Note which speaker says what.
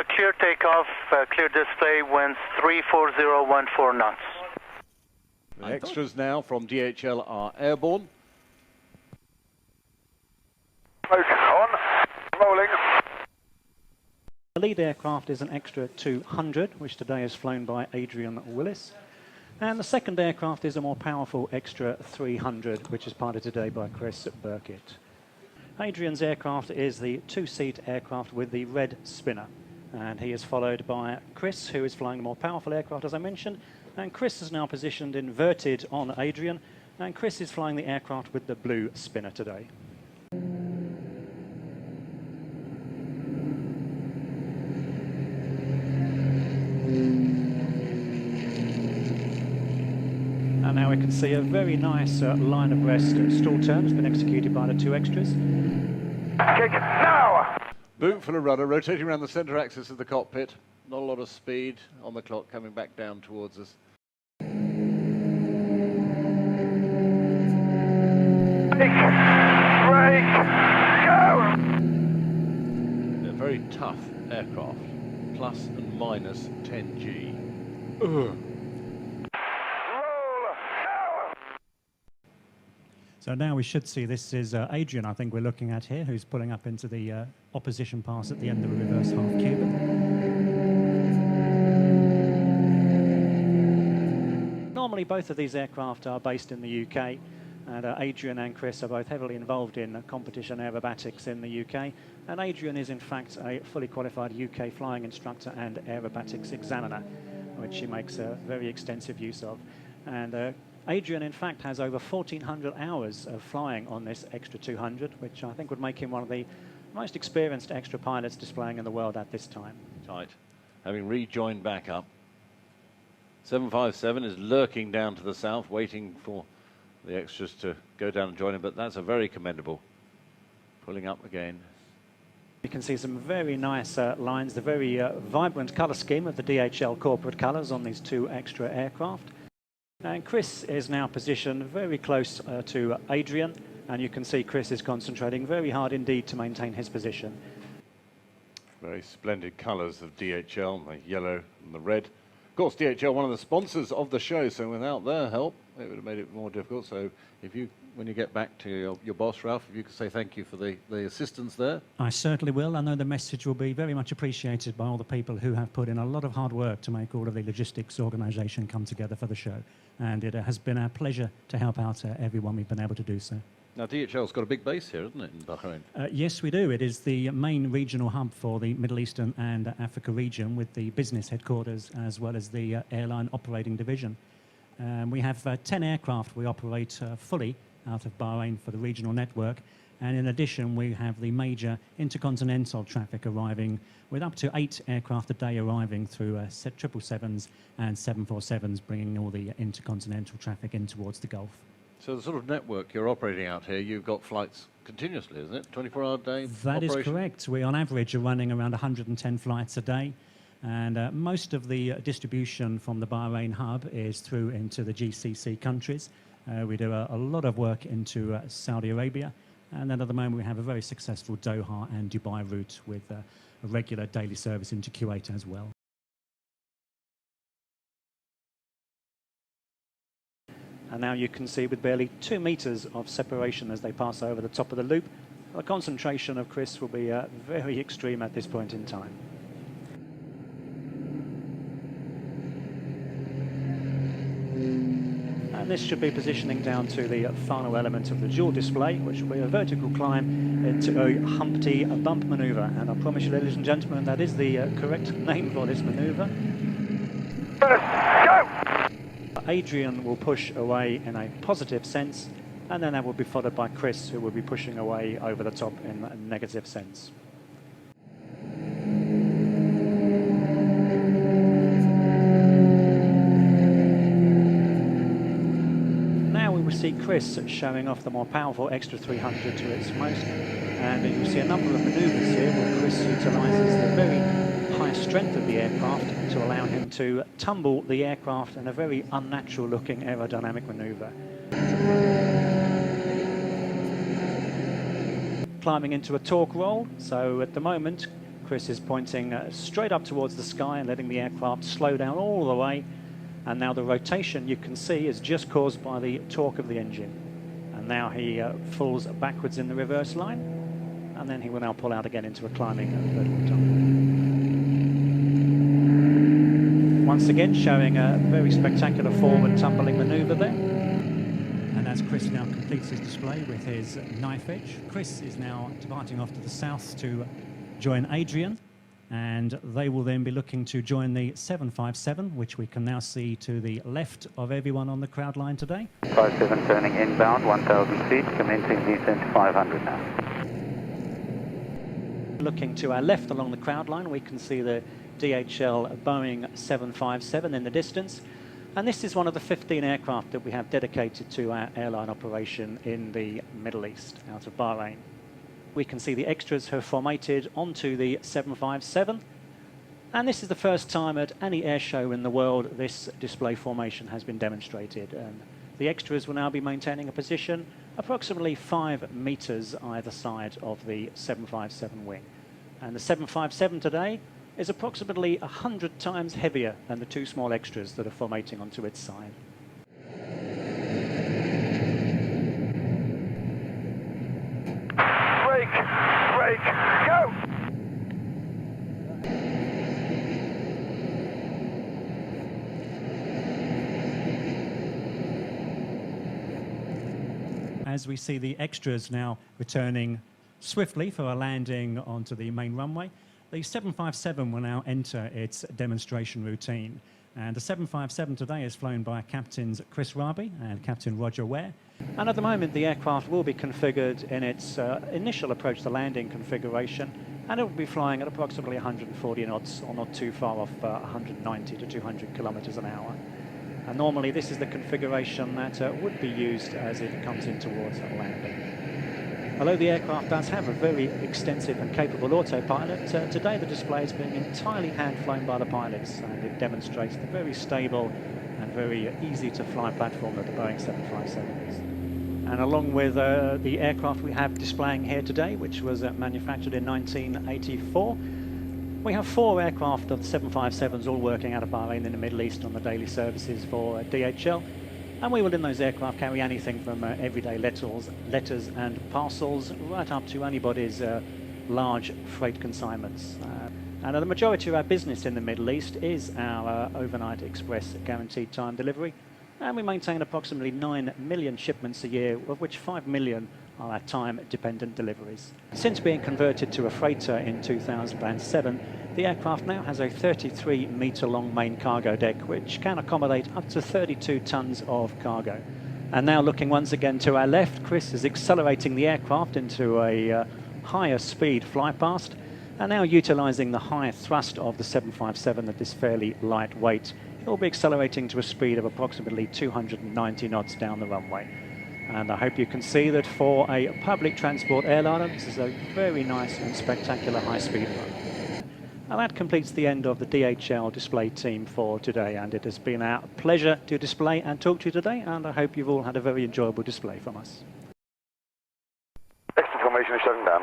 Speaker 1: Clear takeoff, clear display, winds 34014 knots.
Speaker 2: The extras now from DHL are airborne.
Speaker 3: Smoke on, rolling.
Speaker 4: The lead aircraft is an extra 200, which today is flown by Adrian Willis. And the second aircraft is a more powerful extra 300, which is piloted today by Chris Burkett. Adrian's aircraft is the two-seat aircraft with the red spinner. And he is followed by Chris, who is flying the more powerful aircraft, as I mentioned. And Chris is now positioned inverted on Adrian. And Chris is flying the aircraft with the blue spinner today. And now we can see a very nice line abreast stall turn has been executed by the two extras.
Speaker 3: Kick now!
Speaker 2: Boot full of rudder, rotating around the centre axis of the cockpit. Not a lot of speed on the clock, coming back down towards us.
Speaker 3: Brake, go!
Speaker 2: A very tough aircraft, plus and minus 10G. Ugh.
Speaker 4: So now we should see, this is Adrian, I think we're looking at here, who's pulling up into the opposition pass at the end of the reverse half cube. Normally both of these aircraft are based in the UK, and Adrian and Chris are both heavily involved in competition aerobatics in the UK, and Adrian is in fact a fully qualified UK flying instructor and aerobatics examiner, which he makes very extensive use of. And Adrian, in fact, has over 1,400 hours of flying on this extra 200, which I think would make him one of the most experienced extra pilots displaying in the world at this time.
Speaker 2: Tight. Having rejoined back up. 757 is lurking down to the south, waiting for the extras to go down and join him, but that's a very commendable. Pulling up again.
Speaker 4: You can see some very nice lines, the very vibrant colour scheme of the DHL corporate colours on these two extra aircraft. And Chris is now positioned very close to Adrian, and you can see Chris is concentrating very hard indeed to maintain his position.
Speaker 2: Very splendid colours of DHL, the yellow and the red. Of course, DHL, one of the sponsors of the show, so without their help, it would have made it more difficult. So if you, when you get back to your boss, Ralph, if you could say thank you for the assistance there.
Speaker 4: I certainly will. I know the message will be very much appreciated by all the people who have put in a lot of hard work to make all of the logistics organisation come together for the show. And it has been our pleasure to help out everyone we've been able to do so.
Speaker 2: Now, DHL's got a big base here, isn't it, in Bahrain?
Speaker 4: Yes, we do. It is the main regional hub for the Middle Eastern and Africa region, with the business headquarters as well as the airline operating division. We have 10 aircraft we operate fully out of Bahrain for the regional network. And in addition, we have the major intercontinental traffic arriving, with up to 8 aircraft a day arriving through 777s and 747s, bringing all the intercontinental traffic in towards the Gulf.
Speaker 2: So the sort of network you're operating out here, you've got flights continuously, isn't it? 24-hour day
Speaker 4: That
Speaker 2: operation?
Speaker 4: is correct. We, on average, are running around 110 flights a day. And most of the distribution from the Bahrain hub is through into the GCC countries. We do a lot of work into Saudi Arabia. And then at the moment we have a very successful Doha and Dubai route with a regular daily service into Kuwait as well. And now you can see with barely 2 meters of separation as they pass over the top of the loop, the concentration of Chris will be very extreme at this point in time. And this should be positioning down to the final element of the dual display, which will be a vertical climb into a Humpty bump manoeuvre. And I promise you, ladies and gentlemen, that is the correct name for this manoeuvre.
Speaker 3: Go!
Speaker 4: Adrian will push away in a positive sense, and then that will be followed by Chris, who will be pushing away over the top in a negative sense. See Chris showing off the more powerful extra 300 to its most, and you see a number of manoeuvres here where Chris utilises the very high strength of the aircraft to allow him to tumble the aircraft in a very unnatural looking aerodynamic manoeuvre. Climbing into a torque roll, so at the moment Chris is pointing straight up towards the sky and letting the aircraft slow down all the way. And now the rotation you can see is just caused by the torque of the engine. And now he falls backwards in the reverse line, and then he will now pull out again into a climbing vertical tumble. Once again showing a very spectacular forward tumbling manoeuvre there. And as Chris now completes his display with his knife edge, Chris is now departing off to the south to join Adrian. And they will then be looking to join the 757, which we can now see to the left of everyone on the crowd line today.
Speaker 5: 57 turning inbound, 1,000 feet, commencing descent to 500 now.
Speaker 4: Looking to our left along the crowd line, we can see the DHL Boeing 757 in the distance. And this is one of the 15 aircraft that we have dedicated to our airline operation in the Middle East, out of Bahrain. We can see the extras have formated onto the 757, and this is the first time at any air show in the world this display formation has been demonstrated. And the extras will now be maintaining a position approximately 5 meters either side of the 757 wing. And the 757 today is approximately 100 times heavier than the 2 small extras that are formating onto its side.
Speaker 3: Brake, go!
Speaker 4: As we see the extras now returning swiftly for a landing onto the main runway, the 757 will now enter its demonstration routine. And the 757 today is flown by Captains Chris Rabie and Captain Roger Ware. And at the moment, the aircraft will be configured in its initial approach to landing configuration, and it will be flying at approximately 140 knots, or not too far off 190 to 200 kilometers an hour. And normally, this is the configuration that would be used as it comes in towards a landing. Although the aircraft does have a very extensive and capable autopilot, today the display is being entirely hand-flown by the pilots, and it demonstrates the very stable and very easy-to-fly platform that the Boeing 757 is. And along with the aircraft we have displaying here today, which was manufactured in 1984, we have 4 aircraft of the 757s all working out of Bahrain in the Middle East on the daily services for DHL. And we will in those aircraft carry anything from everyday letters and parcels right up to anybody's large freight consignments. And the majority of our business in the Middle East is our overnight express guaranteed time delivery. And we maintain approximately 9 million shipments a year, of which 5 million are our time-dependent deliveries. Since being converted to a freighter in 2007, the aircraft now has a 33-meter-long main cargo deck, which can accommodate up to 32 tons of cargo. And now looking once again to our left, Chris is accelerating the aircraft into a higher speed fly past, and now utilising the high thrust of the 757 at this fairly lightweight. It will be accelerating to a speed of approximately 290 knots down the runway. And I hope you can see that for a public transport airliner, this is a very nice and spectacular high-speed run. And that completes the end of the DHL display team for today, and it has been our pleasure to display and talk to you today, and I hope you've all had a very enjoyable display from us.
Speaker 3: Extra formation is shutting down.